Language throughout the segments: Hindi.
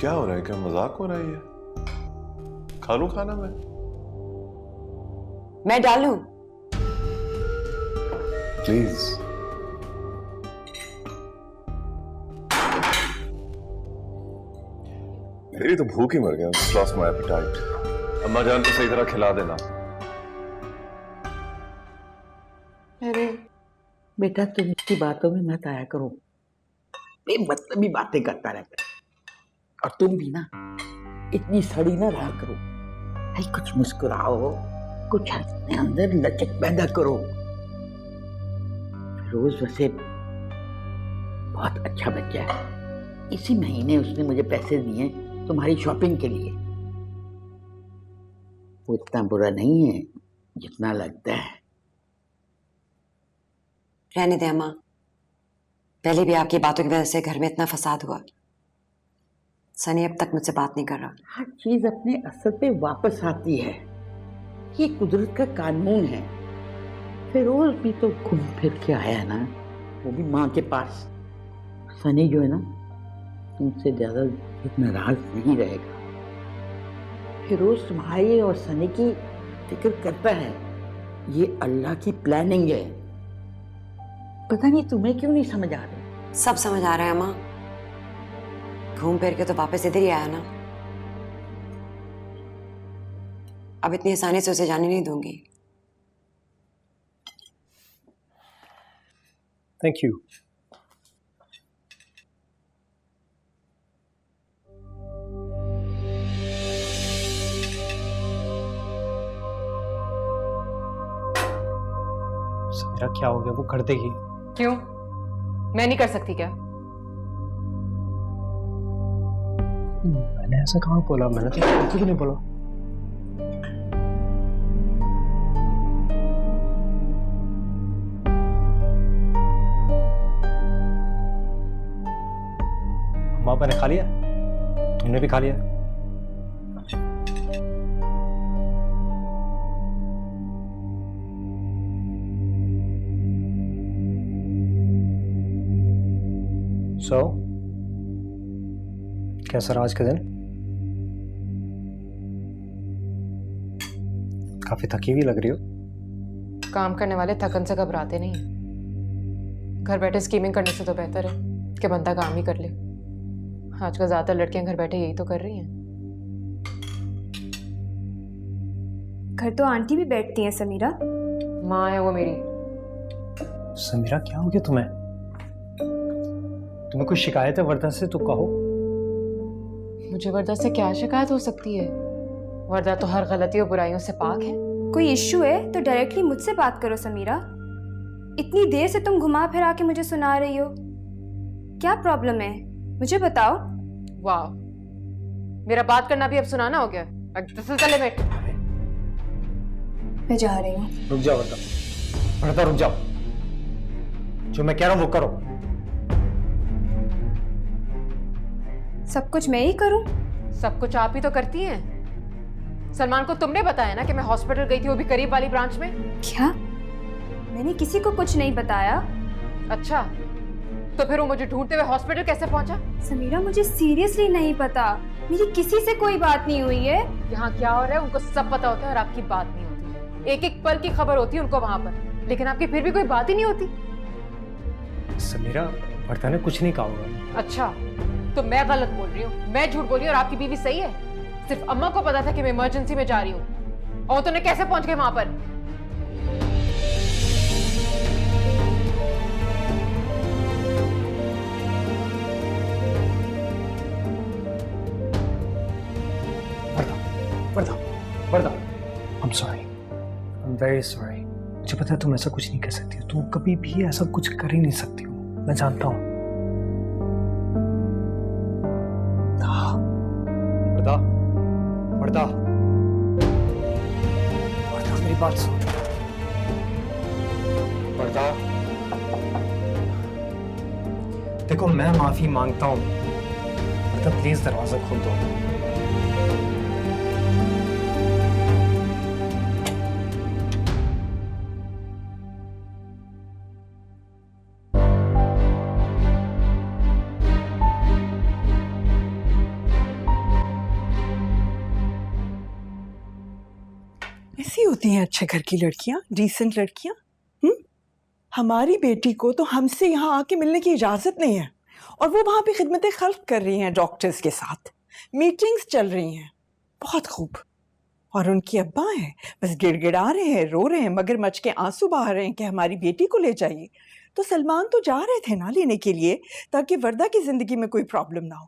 क्या हो रहा है? क्या मजाक हो रहा है? ये खा लूं खाना मैं डालूं? प्लीज। मेरी तो भूख ही मर गया। Just lost my appetite. अम्मा जान को सही तरह खिला देना। अरे बेटा, तुम इसकी बातों में मत आया करो, बेमतलबी बातें करता रहता है। और तुम भी ना इतनी सड़ी ना रहा करो। भाई कुछ मुस्कुराओ, कुछ अपने अंदर लचक पैदा करो। रोज वैसे बहुत अच्छा बच्चा है। इसी महीने उसने मुझे पैसे दिए तुम्हारी शॉपिंग के लिए। वो इतना बुरा नहीं है जितना लगता है। रहने दे अम्मा, पहले भी आपकी बातों की वजह से घर में इतना फसाद हुआ। सनी अब तक मुझसे बात नहीं कर रहा। हर चीज अपने असल पे वापस आती है, ये कुदरत का कानून है। फिरोज भी तो घूम फिर के आया ना, वो भी माँ के पास। सनी जो है ना, तुमसे ज्यादा नाराज नहीं रहेगा। फिरोज तुम्हारी और सनी की फिक्र करता है। ये अल्लाह की प्लानिंग है। पता नहीं तुम्हें क्यों नहीं समझ आ रहा। सब समझ आ रहा है अम्मा, घूम फिर के तो वापस इधर ही आया ना। अब इतनी आसानी से उसे जाने नहीं दूंगी। Thank you. समीरा क्या हो गया? वो कर देगी। क्यों? मैं नहीं कर सकती क्या? मैंने ऐसा कहाँ बोला? मैंने तो कुछ भी नहीं बोला। अम्मा पापा ने खा लिया? तुमने भी खा लिया? So, कैसा रहा आज का दिन? काफी थकी हुई लग रही हो। काम करने वाले थकन से घबराते नहीं। घर बैठे स्कीमिंग करने से तो बेहतर है कि बंदा काम ही कर ले। आजकल ज्यादातर लड़कियां घर बैठे यही तो कर रही हैं। घर तो आंटी भी बैठती हैं समीरा। माँ है वो मेरी। समीरा क्या हो गया तुम्हें? तुम्हें कोई शिकायत है वर्दा से तो कहो। मुझे वर्दा से क्या शिकायत हो सकती है? वर्दा तो हर गलती और बुराइयों से पाक है। कोई इश्यू है तो डायरेक्टली मुझसे बात करो समीरा। इतनी देर से तुम घुमा फिरा के मुझे सुना रही हो, क्या प्रॉब्लम है मुझे बताओ। वाह, मेरा बात करना भी अब सुनाना हो गया। चले बैठ। मैं जा रही हूँ। रुक जाओ वर्दा, वर्दा रुक जाओ। जो मैं कह रहा हूँ वो करो। सब कुछ मैं ही करूं? सब कुछ आप ही तो करती हैं। सलमान को तुमने बताया ना कि मैं हॉस्पिटल गई थी, वो भी करीब वाली ब्रांच में। क्या? मैंने किसी को कुछ नहीं बताया। अच्छा, तो फिर वो मुझे ढूंढते हुए हॉस्पिटल कैसे पहुंचा? समीरा मुझे सीरियसली नहीं पता, मेरी किसी से कोई बात नहीं हुई है। यहाँ क्या हो रहा है उनको सब पता होता है और आपकी बात नहीं होती। एक एक पल की खबर होती है उनको वहां पर, लेकिन आपकी फिर भी कोई बात ही नहीं होती। समीरा, वर्दा ने कुछ नहीं कहा होगा। अच्छा, तो मैं गलत बोल रही हूँ, मैं झूठ बोल रही हूँ और आपकी बीवी सही है। सिर्फ अम्मा को पता था कि मैं इमरजेंसी में जा रही हूँ, और तुमने कैसे पहुंच गए वहां पर? वर्दा, वर्दा, वर्दा, I'm sorry, I'm very sorry। मुझे पता है तुम ऐसा कुछ नहीं कर सकती हो, तुम कभी भी ऐसा कुछ कर ही नहीं सकती हो, मैं जानता हूँ। वर्दा, वर्दा, वर्दा मेरी बात सुन। वर्दा, देखो मैं माफी मांगता हूँ। वर्दा प्लीज दरवाजा खोल दो। कैसी होती हैं अच्छे घर की लड़कियां, डिसेंट लड़कियां? हमारी बेटी को तो हमसे यहाँ आके मिलने की इजाजत नहीं है, और वो वहां पे खिदमत खल्क कर रही हैं डॉक्टर्स के साथ, मीटिंग्स चल रही हैं। बहुत खूब। और उनकी अब्बा हैं, बस गिड़गिड़ा रहे हैं, रो रहे हैं, मगरमच्छ के आंसू बहा रहे हैं कि हमारी बेटी को ले जाइए। तो सलमान तो जा रहे थे ना लेने के लिए, ताकि वर्दा की जिंदगी में कोई प्रॉब्लम ना हो,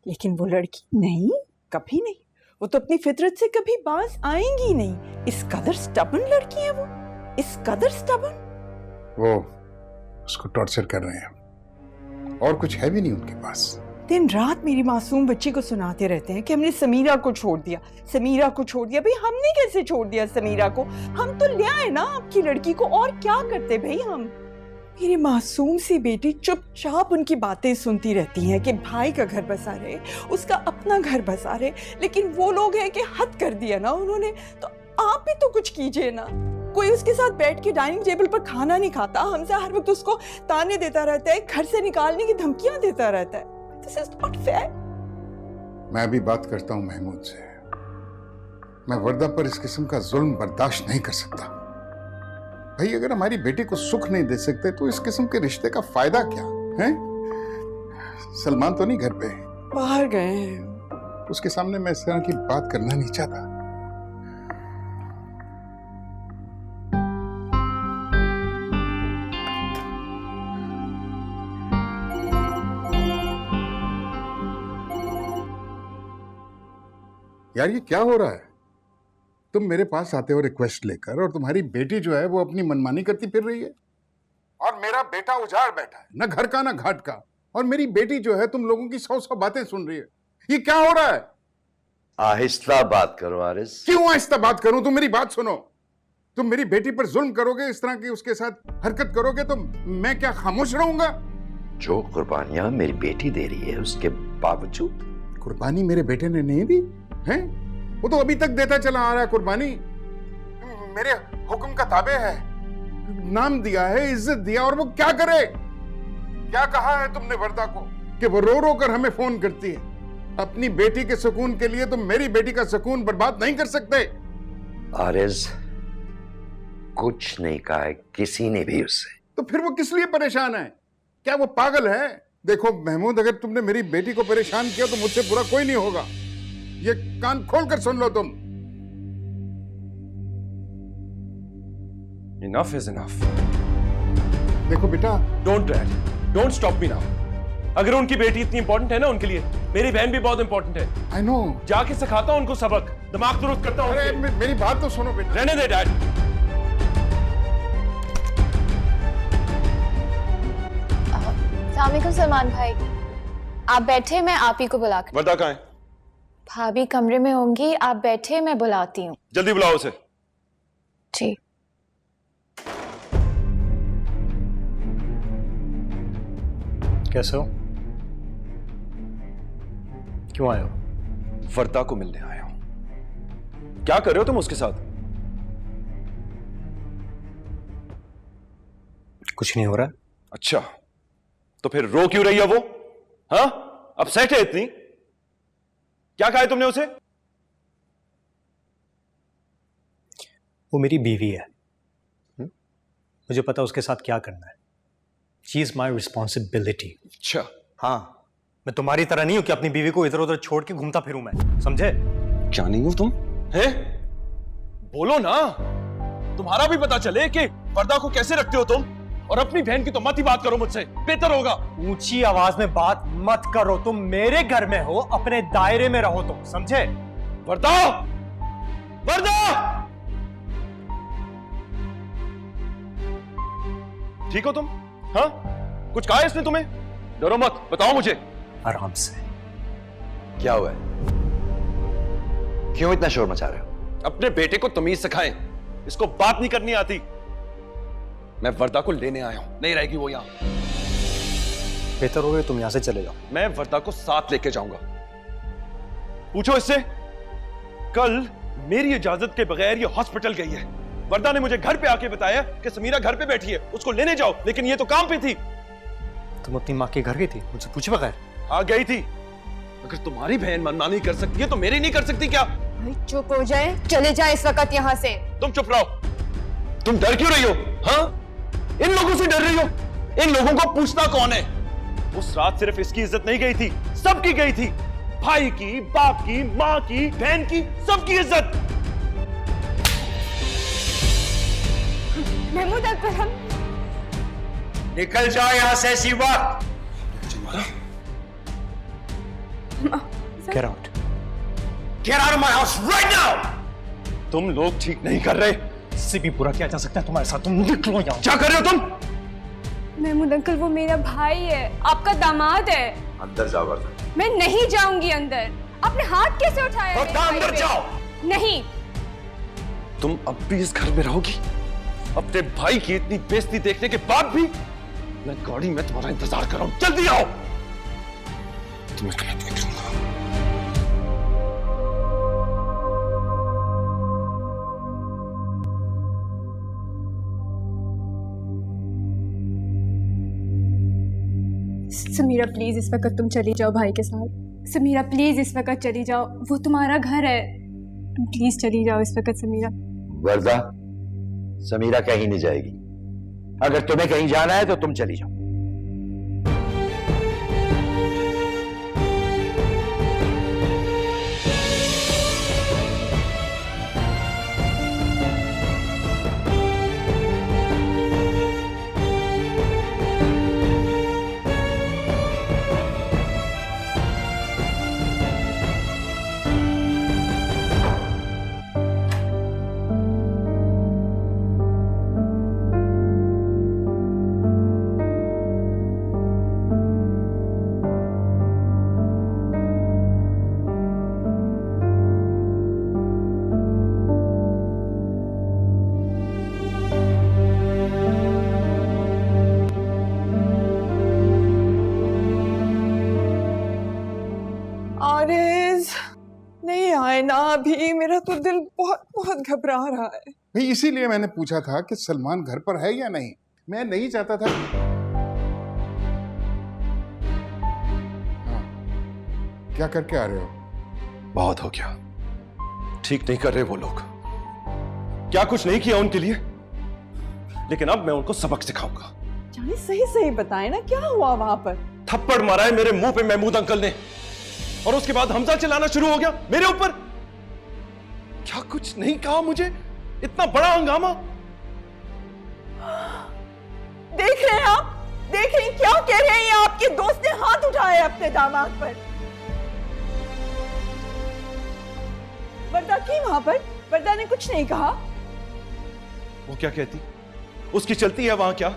लेकिन वो लड़की नहीं, कभी नहीं। वो तो अपनी फितरत से कभी बाज आएंगी नहीं। इस कदर स्टबन लड़की है वो, इस कदर स्टबन। वो उसको टॉर्चर कर रहे हैं, और कुछ है भी नहीं उनके पास। दिन रात मेरी मासूम बच्ची को सुनाते रहते हैं कि हमने समीरा को छोड़ दिया, समीरा को छोड़ दिया। भाई हमने कैसे छोड़ दिया समीरा को? हम तो ले आए ना आपकी लड़की को, और क्या करते भाई हम? मेरी मासूम सी बेटी चुपचाप उनकी बातें सुनती रहती हैं कि भाई का घर बसा रहे, उसका अपना घर बसा रहे, लेकिन वो लोग हैं कि हद कर दिया ना उन्होंने। तो आप भी तो कुछ कीजिए ना। कोई उसके साथ बैठ के डाइनिंग टेबल पर खाना नहीं खाता, हमसे हर वक्त उसको ताने देता रहता है, घर से निकालने की धमकियां देता रहता है। This is not fair. मैं भी बात करता हूं महमूद से। मैं वर्दा पर इस किस्म का जुल्म बर्दाश्त नहीं कर सकता। भाई अगर हमारी बेटी को सुख नहीं दे सकते तो इस किस्म के रिश्ते का फायदा क्या है? सलमान तो नहीं घर पे, बाहर गए हैं। उसके सामने मैं इस तरह की बात करना नहीं चाहता। यार ये क्या हो रहा है? तुम मेरे पास आते हो रिक्वेस्ट लेकर, और तुम्हारी बेटी जो है वो अपनी मनमानी करती फिर रही है, और मेरा बेटा उजाड़ बैठा है, ना घर का ना घाट का, और मेरी बेटी जो है तुम लोगों की 100 बातें सुन रही है। ये क्या हो रहा है? आहिस्ता बात करो आरिस। क्यों आहिस्ता बात करूं? तुम मेरी बात सुनो। तुम मेरी बेटी पर जुल्म करोगे, इस तरह की उसके साथ हरकत करोगे, तो मैं क्या खामोश रहूंगा? जो कुर्बानियां मेरी बेटी दे रही है उसके बावजूद। कुर्बानी मेरे बेटे ने नहीं दी है? वो तो अभी तक देता चला आ रहा है कुर्बानी। मेरे हुक्म का ताबे है, नाम दिया है, इज्जत दिया, और वो क्या करे? क्या कहा है तुमने वर्दा को कि वो रो रो कर हमें फोन करती है? अपनी बेटी के सुकून के लिए तुम मेरी बेटी का सुकून बर्बाद नहीं कर सकते। आरिज, कुछ नहीं कहा है किसी ने भी उससे। तो फिर वो किस लिए परेशान है? क्या वो पागल है? देखो महमूद, अगर तुमने मेरी बेटी को परेशान किया तो मुझसे बुरा कोई नहीं होगा। ये कान खोल कर सुन लो तुम। Enough is enough. देखो बेटा, Don't drag. Don't stop me now. अगर उनकी बेटी इतनी इंपॉर्टेंट है ना उनके लिए, मेरी बहन भी बहुत इंपॉर्टेंट है। I know. जाके सिखाता हूं उनको सबक, दिमाग दुरुस्त करता हूं। अरे मेरी बात तो सुनो बेटा। रहने दे डैड। अस्सलाम वालेकुम सलमान भाई, आप बैठे, मैं आप ही को बुला कर। वर्दा कहाँ है? भाभी कमरे में होंगी, आप बैठे, मैं बुलाती हूँ। जल्दी बुलाओ उसे। जी। कैसे हो? क्यों आए हो? वर्दा को मिलने आया हूं। क्या कर रहे हो तुम उसके साथ? कुछ नहीं हो रहा। अच्छा, तो फिर रो क्यों रही है वो? हाँ, अपसेट है इतनी? क्या कहा है तुमने उसे? वो मेरी बीवी है, मुझे पता उसके साथ क्या करना है। She is my responsibility. अच्छा, हाँ, मैं तुम्हारी तरह नहीं हूं कि अपनी बीवी को इधर उधर छोड़ के घूमता फिरूं मैं, समझे? क्या नहीं हो तुम? हैं? बोलो ना, तुम्हारा भी पता चले कि वर्दा को कैसे रखते हो तुम। और अपनी बहन की तो मत ही बात करो मुझसे, बेहतर होगा। ऊंची आवाज में बात मत करो, तुम मेरे घर में हो, अपने दायरे में रहो तुम, समझे? वर्दा! वर्दा! ठीक हो तुम? हाँ? कुछ कहा है इसने तुम्हें? डरो मत, बताओ मुझे। आराम से। क्या हुआ है? क्यों इतना शोर मचा रहे हो? अपने बेटे को तमीज सिखाएं, इसको बात नहीं करनी आती। मैं वर्दा को लेने आया हूं, नहीं रहेगी वो यहां। बेहतर होगा तुम यहां से चले जाओ। मैं वर्दा को साथ लेके जाऊंगा। पूछो इससे, कल मेरी इजाजत के बगैर ये हॉस्पिटल गई है। वर्दा ने मुझे घर पे आके बताया कि समीरा घर पे बैठी है, उसको लेने जाओ, लेकिन ये तो काम पे थी। तुम अपनी माँ के घर गई थी मुझसे पूछे बगैर? हाँ गई थी। अगर तुम्हारी बहन मनमानी कर सकती है तो मेरी नहीं कर सकती क्या? भाई चुप हो जाए, चले जाए इस वक्त यहाँ से। तुम चुप रहो। तुम डर क्यों रही हो? हाँ, इन लोगों से डर रही हो? इन लोगों को पूछना कौन है? उस रात सिर्फ इसकी इज्जत नहीं गई थी, सबकी गई थी। भाई की, बाप की, माँ की, बहन की, सबकी इज्जत। महमूद अंकल, हम निकल जाओ यहाँ से Shiva. Get out. Get out of my house right now! तुम लोग ठीक नहीं कर रहे। इससे भी बुरा किया जा सकता है तुम्हारे साथ। तुम निकलो यहाँ। क्या कर रहे हो तुम? महमूद अंकल, वो मेरा भाई है, आपका दामाद है। अंदर जाओ वर्दा। मैं नहीं जाऊंगी अंदर। आपने हाथ कैसे उठाया मेरे भाई अंदर पे? जाओ। नहीं। तुम अब भी इस घर में रहोगी? अपने भाई की इतनी बेइज्जती देखने के बाद भी? मैं गाड़ी में तुम्हारा इंतजार कर रहा हूं, जल्दी आओ। तुम्हें कहीं देख लूंगा। समीरा प्लीज इस वक्त तुम चली जाओ भाई के साथ। समीरा प्लीज इस वक्त चली जाओ, वो तुम्हारा घर है। तुम प्लीज चली जाओ इस वक्त समीरा। वर्दा, समीरा कहीं नहीं जाएगी। अगर तुम्हें कहीं जाना है तो तुम चली जाओ। आरिज नहीं आए ना अभी। मेरा तो दिल बहुत बहुत घबरा रहा है। भाई इसीलिए मैंने पूछा था कि सलमान घर पर है या नहीं। मैं नहीं चाहता था। हाँ, क्या करके आ रहे हो? बहुत हो गया। ठीक नहीं कर रहे वो लोग। क्या कुछ नहीं किया उनके लिए, लेकिन अब मैं उनको सबक सिखाऊंगा। जानी सही सही बताए ना, क्या हुआ वहां पर? थप्पड़ मारा है मेरे मुंह पे महमूद अंकल ने, और उसके बाद हमजा चिल्लाना शुरू हो गया मेरे ऊपर। क्या कुछ नहीं कहा मुझे? इतना बड़ा हंगामा। देख रहे हैं आप, देख रहे हैं क्या कह रहे हैं? आपके दोस्त ने हाथ उठाया अपने दामाद पर। वर्दा की वहां पर? वर्दा ने कुछ नहीं कहा। वो क्या कहती? उसकी चलती है वहां क्या?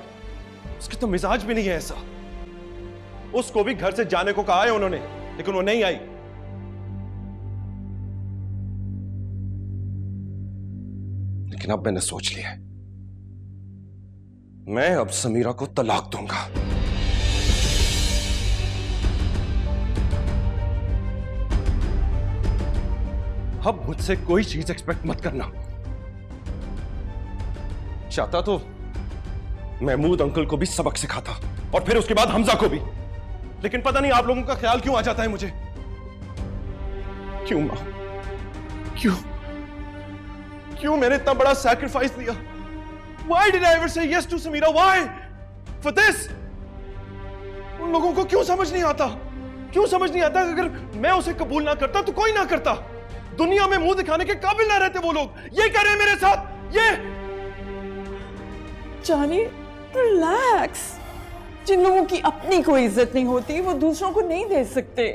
उसकी तो मिजाज भी नहीं है ऐसा। उसको भी घर से जाने को कहा है उन्होंने, लेकिन वो नहीं आई। लेकिन अब मैंने सोच लिया है, मैं अब समीरा को तलाक दूंगा। अब मुझसे कोई चीज एक्सपेक्ट मत करना। चाहता तो महमूद अंकल को भी सबक सिखाता, और फिर उसके बाद हमजा को भी। लेकिन पता नहीं आप लोगों का ख्याल क्यों आ जाता है मुझे। क्यों मां? क्यों मैंने इतना बड़ा सैक्रिफाइस दिया? Why did I ever say yes to Samira? Why? For this? उन लोगों को क्यों समझ नहीं आता? क्यों समझ नहीं आता? अगर मैं उसे कबूल ना करता तो कोई ना करता। दुनिया में मुंह दिखाने के काबिल ना रहते वो लोग। ये कर रहे हैं मेरे साथ, ये। जानी रिलैक्स। जिन लोगों की अपनी कोई इज्जत नहीं होती वो दूसरों को नहीं दे सकते।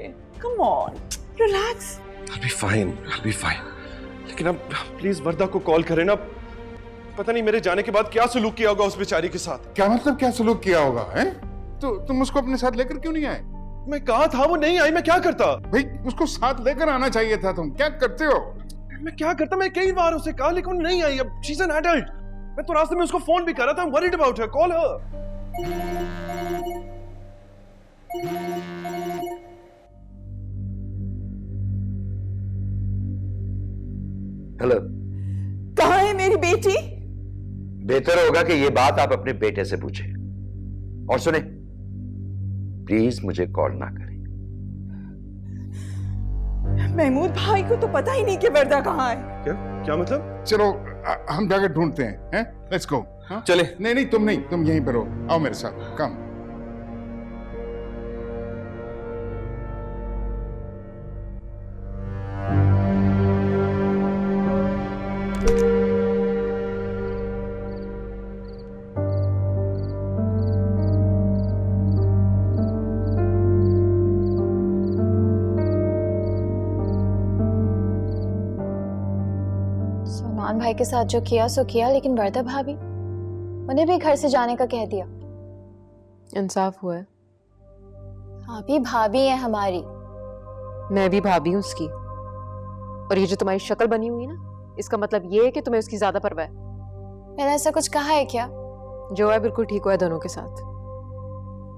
Come on, relax. I'll be fine, I'll be fine. लेकिन अब प्लीज वर्दा को कॉल करें ना। पता नहीं मेरे जाने के बाद क्या सलूक किया होगा उस बेचारी के साथ। क्या मतलब क्या सलूक किया होगा? हैं? तो तुम उसको अपने साथ लेकर क्यों नहीं आए? मैं कहा था, वो नहीं आई, मैं क्या करता? भाई उसको साथ लेकर आना चाहिए था। तुम क्या करते हो? मैं क्या करता? मैं कई बार उसे कहा, लेकिन वो नहीं आई। अब शी इज एन एडल्ट। मैं तो रास्ते में उसको फोन भी कर रहा था। I'm worried about her. Call her. Hello. कहाँ है मेरी बेटी? बेहतर होगा कि ये बात आप अपने बेटे से पूछें। और सुने, प्लीज मुझे कॉल ना करें। महमूद भाई को तो पता ही नहीं कि वर्दा कहाँ है। क्या क्या मतलब? चलो हम जाकर ढूंढते हैं, लेट्स गो। चले। नहीं, तुम यहीं पर रहो, आओ मेरे साथ, कम। सलमान भाई के साथ जो किया सो किया, लेकिन वर्दा भाभी उन्हें भी घर से जाने का कह दिया। इंसाफ हुआ है। भाभी भाभी है हमारी। मैं भी भाभी हूँ उसकी। और ये जो तुम्हारी शक्ल बनी हुई है ना, इसका मतलब ये है कि तुम्हें उसकी ज्यादा परवाह है। मैंने ऐसा कुछ कहा है क्या? जो है बिल्कुल ठीक हुआ है दोनों के साथ।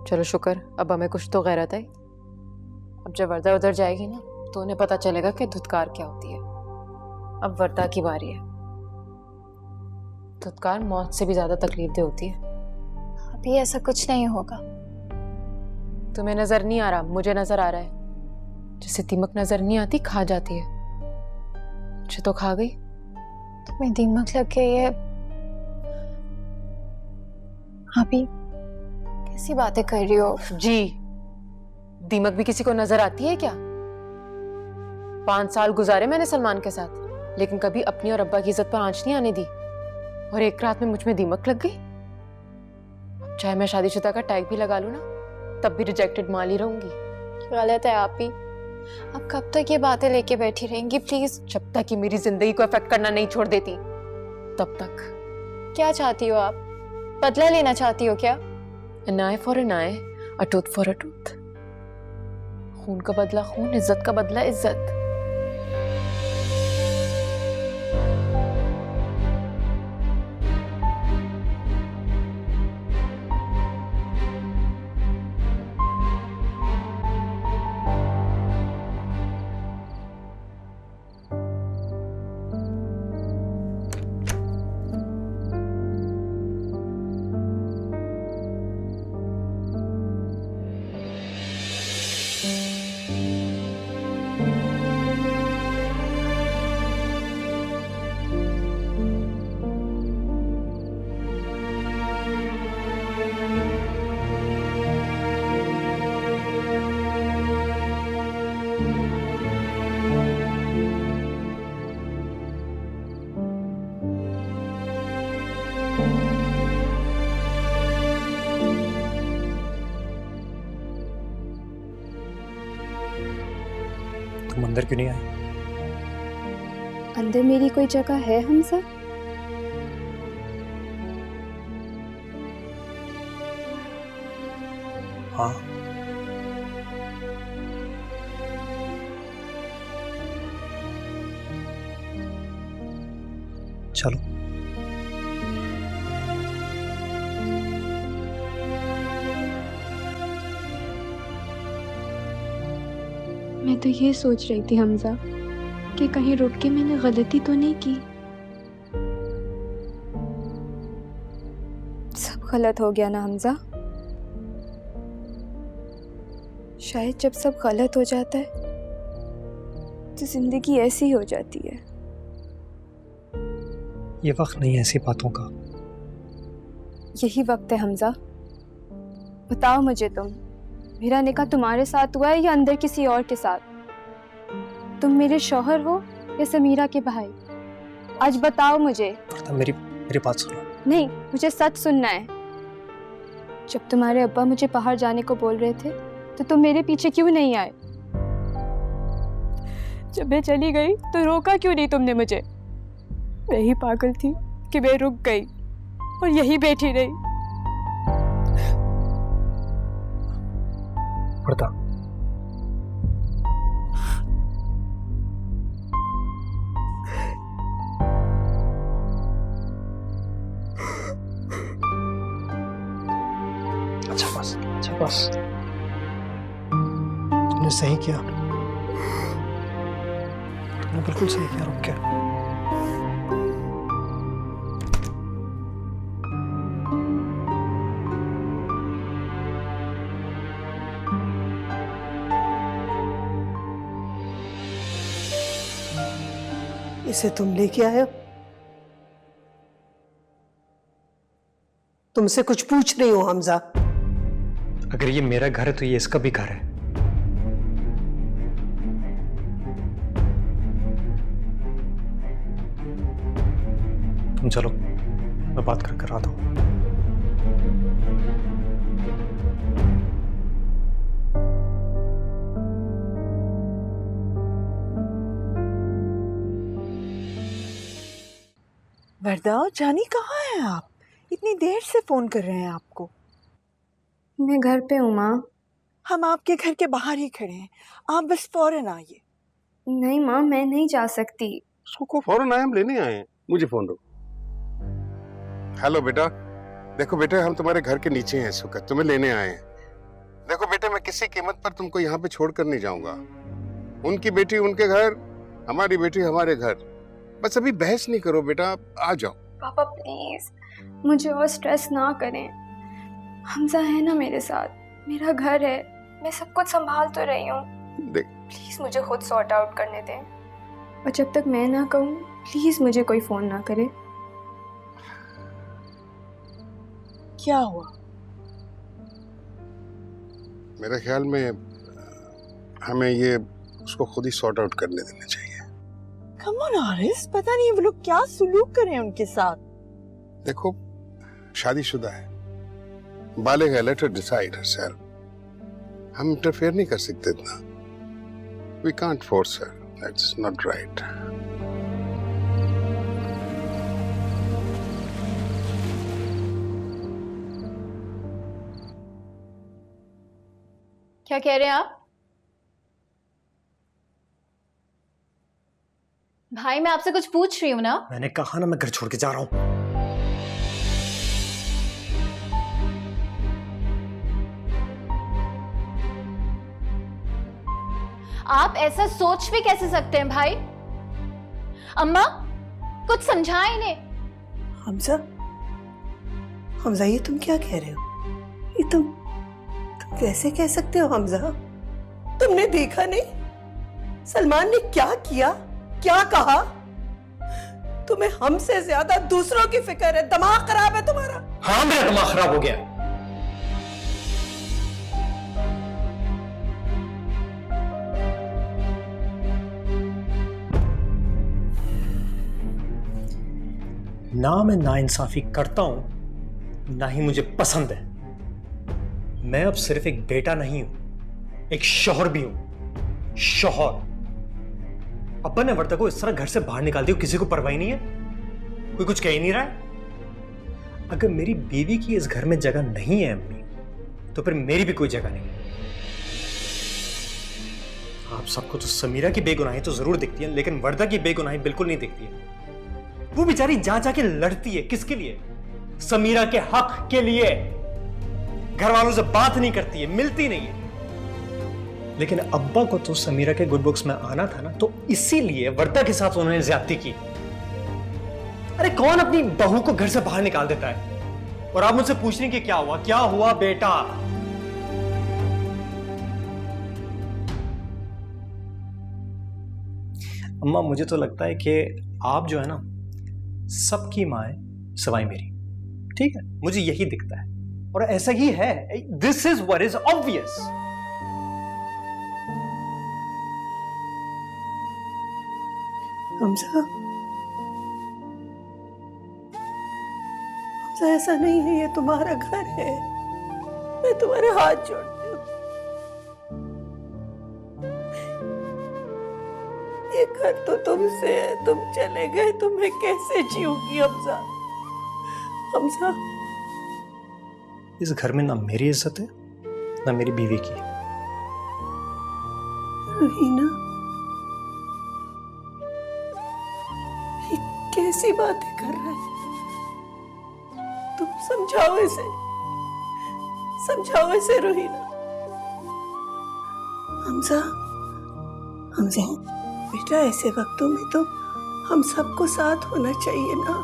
चलो शुक्र, अब हमें कुछ तो गैरत है। अब जब वर्दा उधर जाएगी ना, तो उन्हें पता चलेगा कि धुतकार क्या होती है। अब वर्दा की बारी है। धुतकार मौत से भी ज्यादा तकलीफदेह होती है। अभी ऐसा कुछ नहीं होगा। तुम्हें नजर नहीं आ रहा, मुझे नजर आ रहा है। जिसे दीमक नजर नहीं आती खा जाती है। मुझे तो खा गई। तुम्हें दीमक लग गई है? अभी कैसी बातें कर रही हो? जी, दीमक भी किसी को नजर आती है क्या? 5 साल गुजारे मैंने सलमान के साथ, लेकिन कभी अपनी और अब्बा की इज्जत पर आंच नहीं आने दी। और एक रात में मुझ में दीमक लग गई। अब चाहे मैं शादीशुदा का टैग भी लगा लूं ना, तब भी रिजेक्टेड माल ही रहूंगी। गलत है आप ही। अब कब तक ये बातें लेके बैठी रहेंगी? प्लीज। जब तक कि मेरी जिंदगी को अफेक्ट करना नहीं छोड़ देती, तब तक। क्या चाहती हो आप? बदला लेना चाहती हो क्या? An eye for an eye, a tooth for a tooth. खून का बदला खून, इज्जत का बदला इज्जत। तुम अंदर क्यों नहीं आई? अंदर मेरी कोई जगह है हमजा? हाँ। चलो। मैं तो ये सोच रही थी हमजा कि कहीं रुक के मैंने गलती तो नहीं की। सब गलत हो गया ना हमजा? शायद जब सब गलत हो जाता है तो जिंदगी ऐसी हो जाती है। ये वक्त नहीं है ऐसी बातों का। यही वक्त है हमजा। बताओ मुझे तुम, मेरा निकाह तुम्हारे साथ हुआ है या अंदर किसी और के साथ? तुम मेरे शौहर हो या समीरा के भाई? आज बताओ मुझे। मेरी बात सुनो। नहीं, मुझे सच सुनना है। जब तुम्हारे अब्बा मुझे बाहर जाने को बोल रहे थे तो तुम मेरे पीछे क्यों नहीं आए? जब मैं चली गई तो रोका क्यों नहीं तुमने मुझे? मैं ही पागल थी कि मैं रुक गई और यही बैठी रही। वर्दा, अच्छा बस तुमने सही किया। तुमने बिल्कुल सही किया रुक के। इसे तुम लेके आए हो? तुमसे कुछ पूछ रही हूं हमजा। अगर ये मेरा घर है तो ये इसका भी घर है। तुम चलो, मैं बात कर आता हूं। वरदा जानी कहाँ हैं आप? इतनी देर से फोन कर रहे हैं आपको। मैं घर पे हूँ माँ। हम आपके घर के बाहर ही खड़े हैं, आप बस फौरन आइए। नहीं माँ, मैं नहीं जा सकती। उसको फौरन आए, हम लेने आए हैं। मुझे फोन दो। हेलो बेटा, देखो बेटे, हम तुम्हारे घर के नीचे हैं इस वक्त, तुम्हें लेने आए हैं। देखो बेटे, मैं किसी कीमत पर तुमको यहाँ पे छोड़कर नहीं जाऊंगा। उनकी बेटी उनके घर, हमारी बेटी हमारे घर। बस अभी बहस नहीं करो बेटा, आ जाओ। पापा प्लीज मुझे और स्ट्रेस ना करें। हमजा है ना मेरे साथ, मेरा घर है, मैं सब कुछ संभाल तो रही हूँ। प्लीज मुझे खुद सॉर्ट आउट करने दें, और जब तक मैं ना कहूँ प्लीज मुझे कोई फोन ना करे। क्या हुआ? मेरे ख्याल में हमें ये उसको खुद ही सॉर्ट आउट करने देना चाहिए। कम ऑन आरिस, पता नहीं वो लोग क्या सुलूक कर रहे हैं उनके साथ। देखो, शादीशुदा है, बालिग है, लेट हर डिसाइड हरसेल्फ। हम इंटरफेयर नहीं कर सकते इतना। We can't force her, that's not right. क्या कह रहे हैं आप? भाई मैं आपसे कुछ पूछ रही हूँ ना। मैंने कहा ना मैं घर छोड़ के जा रहा हूं। आप ऐसा सोच भी कैसे सकते हैं भाई? अम्मा कुछ समझाएं इन्हें। हमजा, हमजा ये तुम क्या कह रहे हो? ये तुम कैसे कह सकते हो हमजा? तुमने देखा नहीं सलमान ने क्या किया, क्या कहा? तुम्हें हमसे ज्यादा दूसरों की फिक्र है, दिमाग खराब है तुम्हारा। हाँ, मेरा दिमाग खराब हो गया। ना मैं नाइंसाफी करता हूं, ना ही मुझे पसंद है। मैं अब सिर्फ एक बेटा नहीं हूं, एक शौहर भी हूं। शौहर। अब्बा ने वर्दा को इस तरह घर से बाहर निकाल दिया, किसी को परवाह नहीं है, कोई कुछ कह ही नहीं रहा है। अगर मेरी बीवी की इस घर में जगह नहीं है अम्मी, तो फिर मेरी भी कोई जगह नहीं है। आप सबको तो समीरा की बेगुनाही तो जरूर दिखती है, लेकिन वर्दा की बेगुनाही बिल्कुल नहीं दिखती है। वो बेचारी जा जाके लड़ती है, किसके लिए? समीरा के हक के लिए। घर वालों से बात नहीं करती है, मिलती नहीं है। लेकिन अब्बा को तो समीरा के गुड बुक्स में आना था ना, तो इसीलिए वर्दा के साथ उन्होंने ज्यादती की। अरे कौन अपनी बहू को घर से बाहर निकाल देता है? और आप मुझसे पूछ रही कि क्या हुआ? क्या हुआ बेटा? अम्मा मुझे तो लगता है कि आप जो है ना, सबकी मां है सवाई मेरी। ठीक है, मुझे यही दिखता है और ऐसा ही है। This is what is obvious. Hamza, ऐसा नहीं है, ये तुम्हारा घर है। मैं तुम्हारे हाथ जोड़ती हूँ। ये घर तो तुमसे है, तुम चले गए तो मैं कैसे जीऊंगी हमजा? हमजा, इस घर में ना मेरी इज्जत है ना मेरी बीवी की। रुहीना, ये कैसी बातें कर रहा है? तुम समझाओ इसे, समझाओ इसे रुहीना। हमजा, हमजा बेटा, ऐसे वक्तों में तो हम सबको साथ होना चाहिए ना।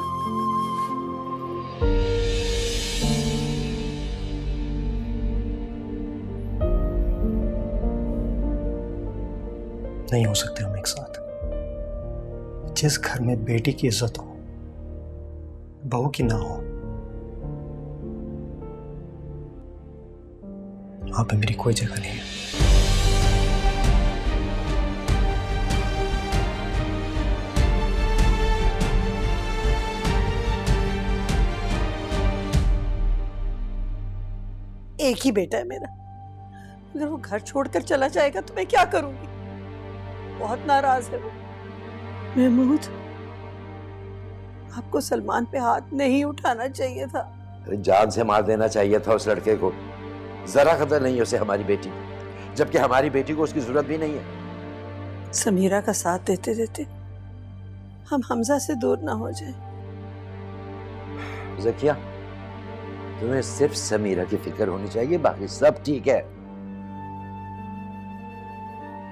नहीं हो सकते हम एक साथ। जिस घर में बेटी की इज्जत हो, बहू की ना हो, वहां पे मेरी कोई जगह नहीं है। एक ही बेटा है मेरा, अगर वो घर छोड़कर चला जाएगा तो मैं क्या करूंगी? बहुत नाराज है वो। महमूद, आपको सलमान पे हाथ नहीं उठाना चाहिए था। अरे जान से मार देना चाहिए था उस लड़के को। जरा कदर नहीं उसे हमारी बेटी की, जबकि हमारी बेटी को उसकी जरूरत भी नहीं है। समीरा का साथ देते देते हम हमजा से दूर ना हो जाए। ज़किया, तुम्हें सिर्फ समीरा की फिक्र होनी चाहिए, बाकी सब ठीक है।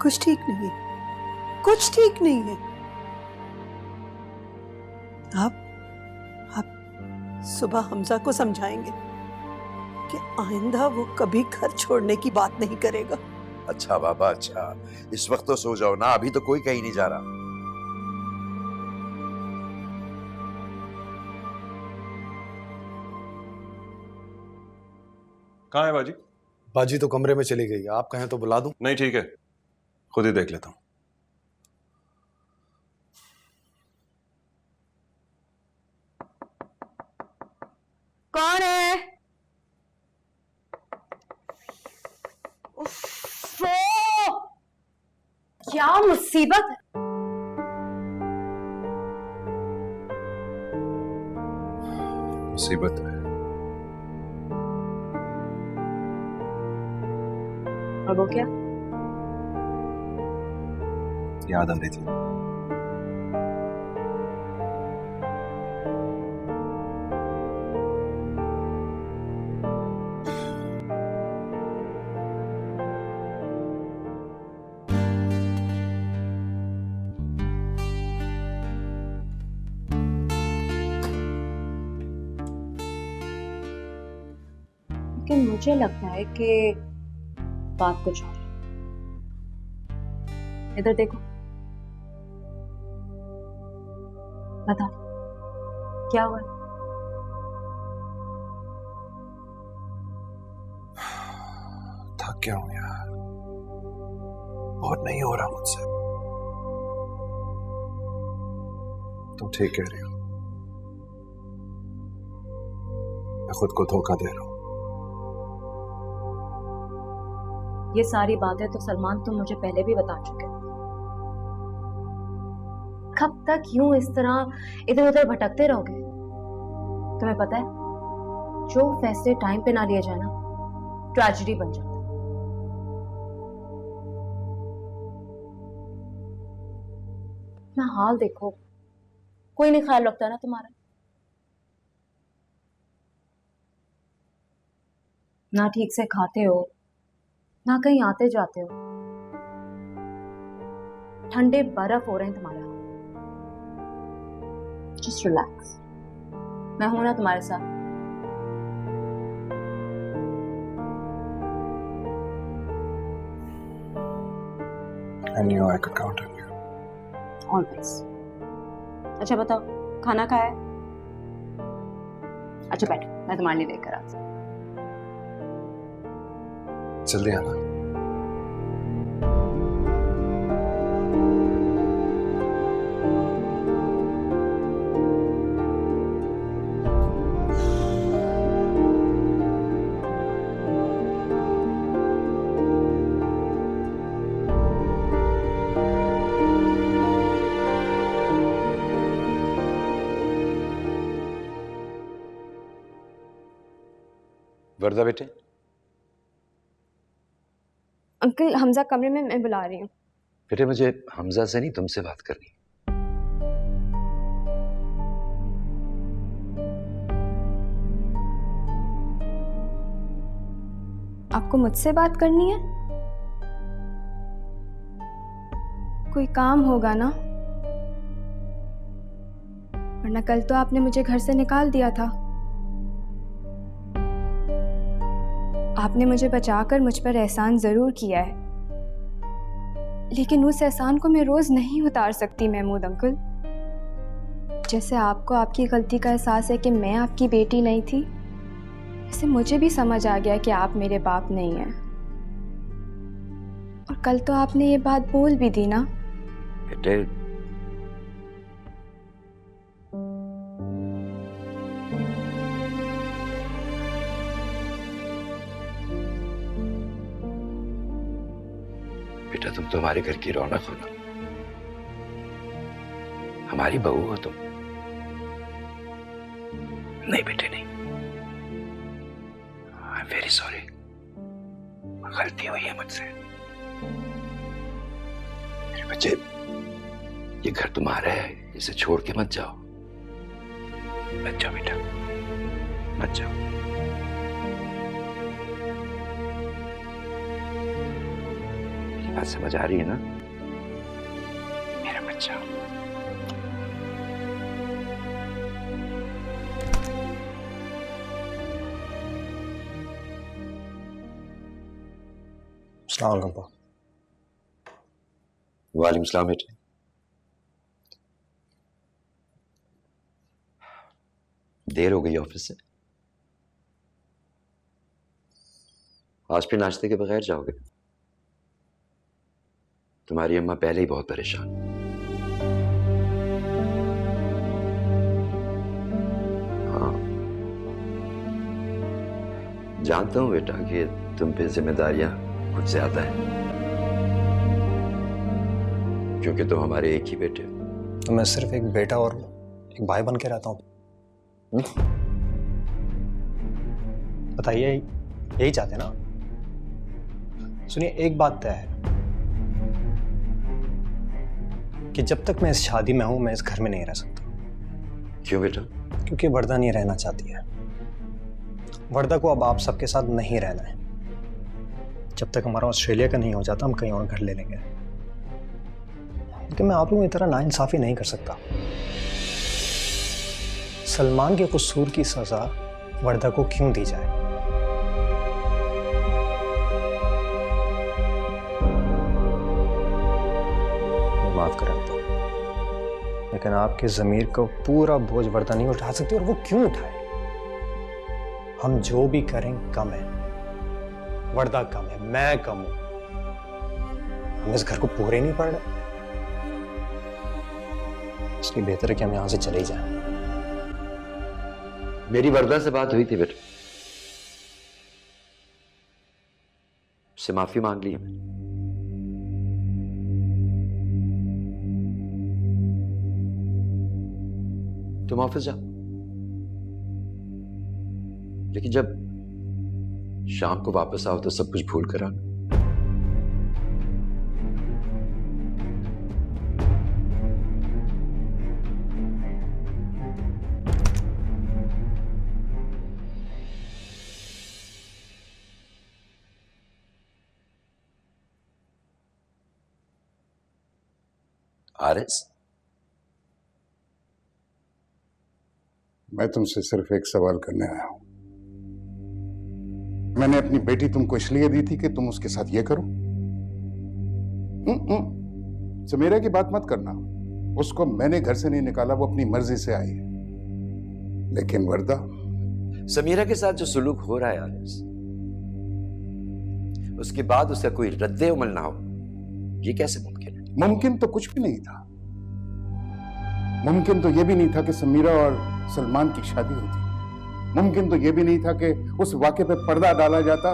कुछ ठीक नहीं, कुछ ठीक नहीं है। आप सुबह हमजा को समझाएंगे कि आइंदा वो कभी घर छोड़ने की बात नहीं करेगा। अच्छा बाबा, अच्छा, इस वक्त तो सो जाओ ना, अभी तो कोई कहीं नहीं जा रहा। कहाँ है बाजी? बाजी तो कमरे में चली गई है, आप कहें तो बुला दूं? नहीं ठीक है, खुद ही देख लेता हूं। कौन है? क्या मुसीबत! मुसीबत है। और वो क्या? याद आ रही थी। लेकिन मुझे लगता है कि बात कुछ और है। इधर देखो, बता क्या हुआ? थक गया हूं यार, बहुत नहीं हो रहा मुझसे। तुम ठीक कह रही हो, मैं खुद को धोखा दे रहा हूं। ये सारी बातें तो सलमान तुम मुझे पहले भी बता चुके हो। कब तक यूं इस तरह इधर उधर भटकते रहोगे? तुम्हें पता है, जो फैसले टाइम पे ना लिए जाए ना, ट्रेजेडी बन जाता है। ना हाल देखो, कोई नहीं ख्याल रखता ना तुम्हारा। ना ठीक से खाते हो, ना कहीं आते जाते हो, ठंडे बर्फ हो रहे हैं तुम्हारे हाथ। जस्ट रिलैक्स, मैं हूं ना तुम्हारे साथ। I knew I could count on you. Always. अच्छा बताओ, खाना खाया है? अच्छा बैठो, मैं तुम्हारे लिए लेकर आती हूँ। जल्दी आना। वर्दा बेटे। अंकल, हमजा कमरे में, मैं बुला रही हूँ। बेटे मुझे हमजा से नहीं, तुमसे बात करनी। आपको मुझसे बात करनी है? कोई काम होगा ना, वरना कल तो आपने मुझे घर से निकाल दिया था। आपने मुझे बचाकर मुझ पर एहसान जरूर किया है, लेकिन उस एहसान को मैं रोज नहीं उतार सकती महमूद अंकल। जैसे आपको आपकी गलती का एहसास है कि मैं आपकी बेटी नहीं थी, वैसे मुझे भी समझ आ गया कि आप मेरे बाप नहीं हैं। और कल तो आपने ये बात बोल भी दी ना। बेटे, बेटा तुम तो हमारे घर की रौनक हो ना, हमारी बहू हो तुम। नहीं बेटे नहीं, आई एम वेरी सॉरी, गलती हुई है मुझसे। मेरे बच्चे, ये घर तुम्हारा है, इसे छोड़ के मत जाओ। मत जाओ बेटा, मत जाओ। मेरी बात समझ आ रही है ना मेरा बच्चा? अस्सलाम वालेकुम। वालेकुम सलाम बेटे। देर हो गई ऑफिस से, आज फिर नाश्ते के बगैर जाओगे? तुम्हारी अम्मा पहले ही बहुत परेशान। हाँ जानता हूं बेटा कि तुम पे जिम्मेदारियां कुछ ज्यादा है, क्योंकि तुम हमारे एक ही बेटे हो। तो मैं सिर्फ एक बेटा और एक भाई बन के रहता हूँ। बताइए, यही चाहते ना? सुनिए, एक बात तय है कि जब तक मैं इस शादी में हूं, मैं इस घर में नहीं रह सकता। क्यों बेटा? क्योंकि वर्दा नहीं रहना चाहती है। वर्दा को अब आप सबके साथ नहीं रहना है। जब तक हमारा ऑस्ट्रेलिया का नहीं हो जाता, हम कहीं और घर ले लेंगे। लेकिन मैं आप लोगों की तरह नाइंसाफी नहीं कर सकता। सलमान के कसूर की सजा वर्दा को क्यों दी जाए? माफ करें तो, लेकिन आपके ज़मीर को पूरा बोझ वर्दा नहीं उठा सकती। और वो क्यों उठाए? हम जो भी करें कम है। वर्दा कम है, मैं कम हूं। हम इस घर को पूरे नहीं पड़ रहे, इसलिए बेहतर है कि हम यहां से चले जाएं। मेरी वर्दा से बात हुई थी बेटा, उससे माफी मांग ली है मैंने। तुम ऑफिस जाओ, लेकिन जब शाम को वापस आओ तो सब कुछ भूल कर आना। आरएस, मैं तुमसे सिर्फ एक सवाल करने आया हूं। मैंने अपनी बेटी तुमको इसलिए दी थी कि तुम उसके साथ ये करो? समीरा की बात मत करना। उसको मैंने घर से नहीं निकाला, वो अपनी मर्जी से आई है। लेकिन वर्दा, समीरा के साथ जो सुलूक हो रहा है आरएस, उसके बाद उसका कोई रद्दे अमल ना हो, ये कैसे मुमकिन है? मुमकिन तो कुछ भी नहीं था। मुमकिन तो यह भी नहीं था कि समीरा और सलमान की शादी होती। मुमकिन तो यह भी नहीं था कि उस वाक़े पे पर्दा डाला जाता।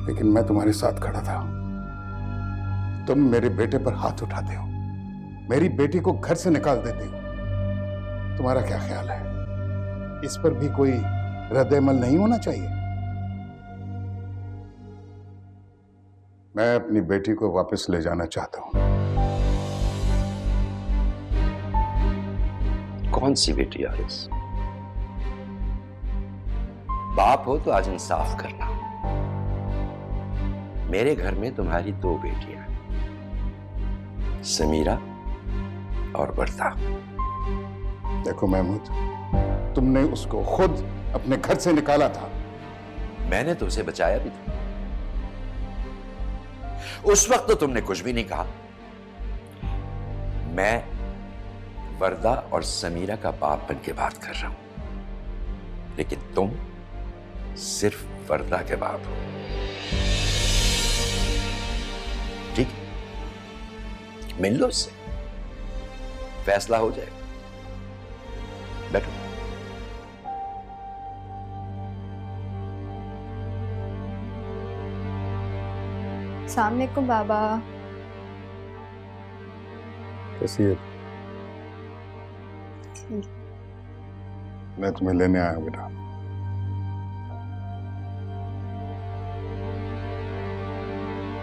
लेकिन मैं तुम्हारे साथ खड़ा था। तुम मेरे बेटे पर हाथ उठाते हो, मेरी बेटी को घर से निकाल देते हो। तुम्हारा क्या ख्याल है, इस पर भी कोई रद्द-ए-अमल नहीं होना चाहिए? मैं अपनी बेटी को वापस ले जाना चाहता हूं। कौन सी बेटी आरएस? बाप हो तो आज इंसाफ करना। मेरे घर में तुम्हारी दो बेटियां, समीरा और वर्दा। देखो महमूद, तुमने उसको खुद अपने घर से निकाला था। मैंने तो उसे बचाया भी था। उस वक्त तो तुमने कुछ भी नहीं कहा। मैं वर्दा और समीरा का बाप बन के बात कर रहा हूं, लेकिन तुम सिर्फ वर्दा के बाप हो। ठीक है, मिल लो उससे, फैसला हो जाएगा। बैठो। सामने को बाबा। कैसी है? मैं तुम्हें लेने आया हूं बेटा।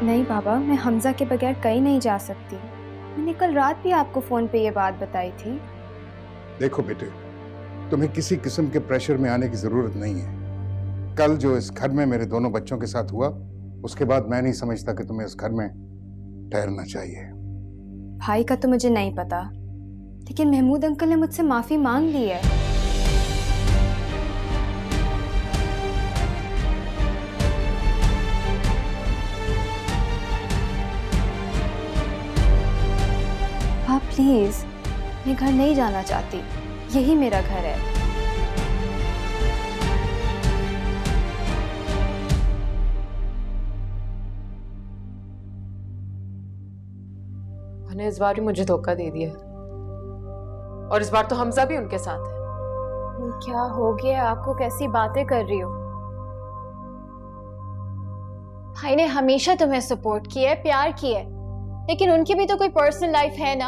नहीं बाबा, मैं हमजा के बगैर कहीं नहीं जा सकती। मैंने कल रात भी आपको फोन पे ये बात बताई थी। देखो बेटे, तुम्हें किसी किस्म के प्रेशर में आने की जरूरत नहीं है। कल जो इस घर में मेरे दोनों बच्चों के साथ हुआ, उसके बाद मैं नहीं समझता कि तुम्हें इस घर में ठहरना चाहिए। भाई का तो मुझे नहीं पता, लेकिन महमूद अंकल ने मुझसे माफी मांग ली है। आप प्लीज, मैं घर नहीं जाना चाहती, यही मेरा घर है। मैंने इस बार भी मुझे धोखा दे दिया, और इस बार तो हमजा भी उनके साथ है। क्या हो गया आपको? कैसी बातें कर रही हो? भाई ने हमेशा तुम्हें सपोर्ट किया है, प्यार किया है, लेकिन उनकी भी तो कोई पर्सनल लाइफ है ना।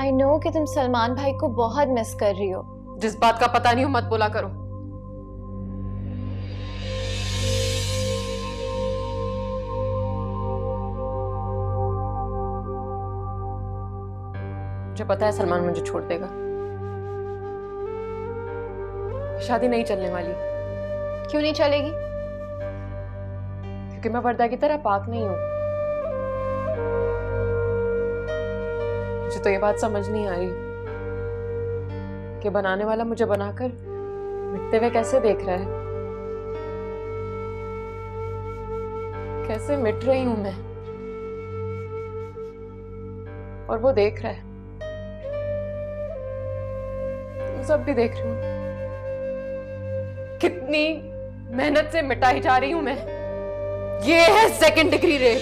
आई नो कि तुम सलमान भाई को बहुत मिस कर रही हो। जिस बात का पता नहीं हो मत बोला करो। मुझे पता है सलमान मुझे छोड़ देगा। शादी नहीं चलने वाली। क्यों नहीं चलेगी? क्योंकि मैं वर्दा की तरह पाक नहीं हूं। मुझे तो ये बात समझ नहीं आ रही कि बनाने वाला मुझे बनाकर मिटते हुए कैसे देख रहा है। कैसे मिट रही हूं मैं, और वो देख रहा है। तुम सब भी देख रहे हो कितनी मेहनत से मिटाई जा रही हूं मैं। ये है सेकंड डिग्री रेप।